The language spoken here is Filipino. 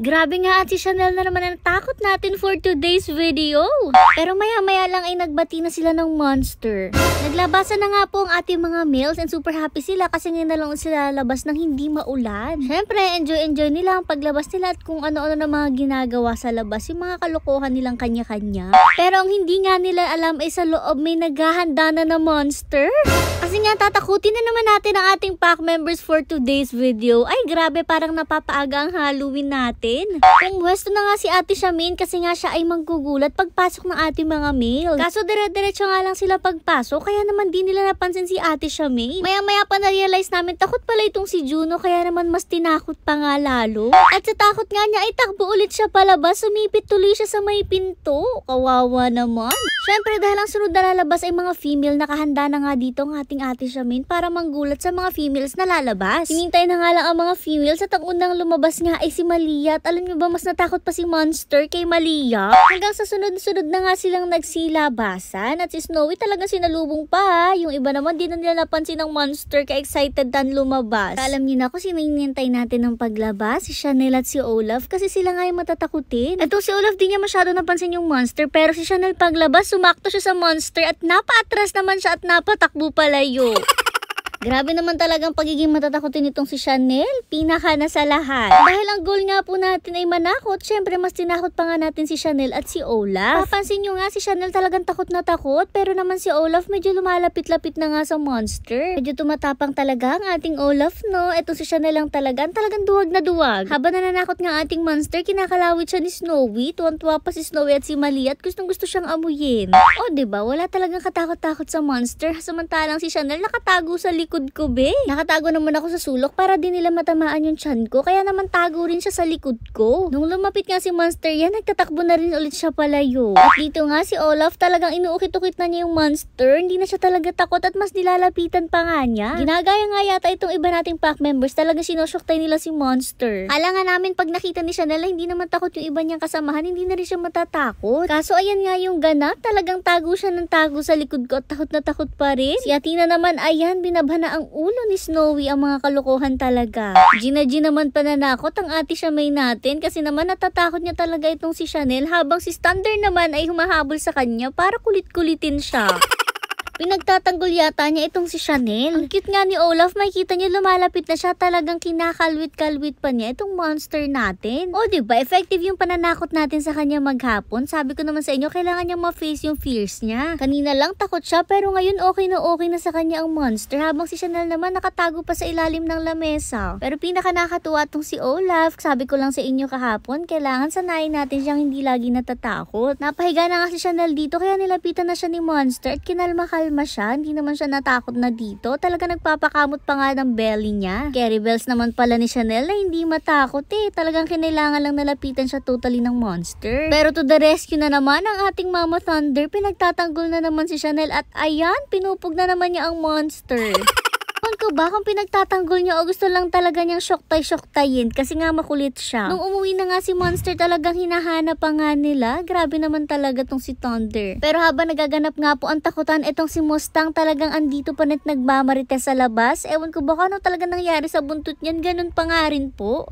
Grabe nga at si Chanel na naman ang takot natin for today's video. Pero maya-maya lang ay nagbati na sila ng monster. Naglabasan na nga po ang ating mga males and super happy sila kasi ngayon na lang sila labas ng hindi maulan. Syempre, enjoy nila ang paglabas nila at kung ano-ano na mga ginagawa sa labas, yung mga kalokohan nilang kanya-kanya. Pero ang hindi nga nila alam ay sa loob may naghahanda na monster. Kasi nga tatakutin na naman natin ang ating pack members for today's video. Ay grabe, parang napapaaga ang Halloween natin. Pumwesto na nga si Ate Shamin kasi nga siya ay manggugulat pagpasok ng ating mga male. Kaso dire-diretso nga lang sila pagpasok kaya naman di nila napansin si Ate Shamin. Maya-maya pa na-realize namin takot pala itong si Juno kaya naman mas tinakot pa nga lalo. At sa takot nga niya ay takbo ulit siya palabas, sumipit tuloy siya sa may pinto. Kawawa naman. Syempre dahil ang sunod na lalabas ay mga female, nakahanda na nga dito ang ating Ate Shamin para manggulat sa mga females na lalabas. Hinintay na nga lang ang mga females at ang unang lumabas nga ay si Malia. At alam niyo ba mas natakot pa si Monster kay Malia? Hanggang sa sunod-sunod na nga silang nagsilabasan at si Snowy talagang sinalubong pa. Yung iba naman di na nila napansin ng Monster kaya excited dan lumabas. Alam niyo na kung sino hinintay natin ng paglabas, si Chanel at si Olaf kasi sila nga yung matatakutin. Ito si Olaf di niya masyado napansin yung Monster pero si Chanel paglabas sumakto siya sa Monster at napaatras naman siya at napatakbo palayo. Grabe naman talagang pagiging matatakotin nitong si Chanel, pinaka na sa lahat. Dahil ang goal nga po natin ay manakot, syempre mas tinakot pa nga natin si Chanel at si Olaf. Papansin nyo nga si Chanel talagang takot na takot, pero naman si Olaf medyo lumalapit-lapit na nga sa Monster. Medyo tumatapang talaga ang ating Olaf, no? Ito si Chanel lang talagang duwag na duwag. Habang nananakot nga ating Monster, kinakalawit siya ni Snowy, tuwan-tuwa pa si Snowy at si Malia at gustong-gusto siyang amuyin. O diba, wala talagang katakot-takot sa Monster, samantalang si Chanel nakatago sa likod ko, be. Nakatago naman ako sa sulok para di nila matamaan yung tiyan ko. Kaya naman tago rin siya sa likod ko. Nung lumapit nga si Monster yan, nagtatakbo na rin ulit siya palayo. At dito nga si Olaf talagang inuukit-ukit na niya yung Monster. Hindi na siya talaga takot at mas nilalapitan pa nga niya. Ginagaya nga yata itong iba nating pack members. Talaga sinosyoktay nila si Monster. Kala nga namin pag nakita ni Chanel hindi naman takot yung iba niyang kasamahan, hindi na rin siya matatakot. Kaso ayan nga yung ganap. Talagang tago siya ng tago sa likod ko at takot na takot pa rin. Si Athena naman, ayan, binabhan na ang ulo ni Snowy, ang mga kalokohan talaga. Gina naman pananakot ang Ate Shamay natin kasi naman natatakot niya talaga itong si Chanel habang si Thunder naman ay humahabol sa kanya para kulit-kulitin siya. Pinagtatanggol yata niya itong si Chanel. Ang cute nga ni Olaf, makikita niyo lumalapit na siya, talagang kinakalwit-kalwit pa niya itong Monster natin. O diba, effective yung pananakot natin sa kanya maghapon. Sabi ko naman sa inyo, kailangan niya ma-face yung fears niya. Kanina lang takot siya pero ngayon okay na sa kanya ang Monster habang si Chanel naman nakatago pa sa ilalim ng lamesa. Pero pinaka nakatuwa itong si Olaf. Sabi ko lang sa inyo kahapon, kailangan sanayin natin siyang hindi lagi natatakot. Napahiga na nga si Chanel dito kaya nilapitan na siya ni Monster at kinalma-kalma siya, hindi naman siya natakot na dito. Talaga nagpapakamot pa nga ng belly niya. Carry bells naman pala ni Chanel na hindi matakot eh. Talagang kinailangan lang nalapitan siya totally ng Monster. Pero to the rescue na naman ang ating Mama Thunder. Pinagtatanggol na naman si Chanel at ayan, pinupog na naman niya ang Monster. Ewan ko ba kung pinagtatanggol niya o gusto lang talaga niyang syoktay-syoktayin kasi nga makulit siya. Nung umuwi na nga si Monster talagang hinahanap pa nga nila. Grabe naman talaga tong si Thunder. Pero habang nagaganap nga po ang takutan, etong si Mustang talagang andito pa net nagmamarites sa labas. Ewan ko ba kung ano talaga nangyari sa buntot niyan, ganun pa nga rin po.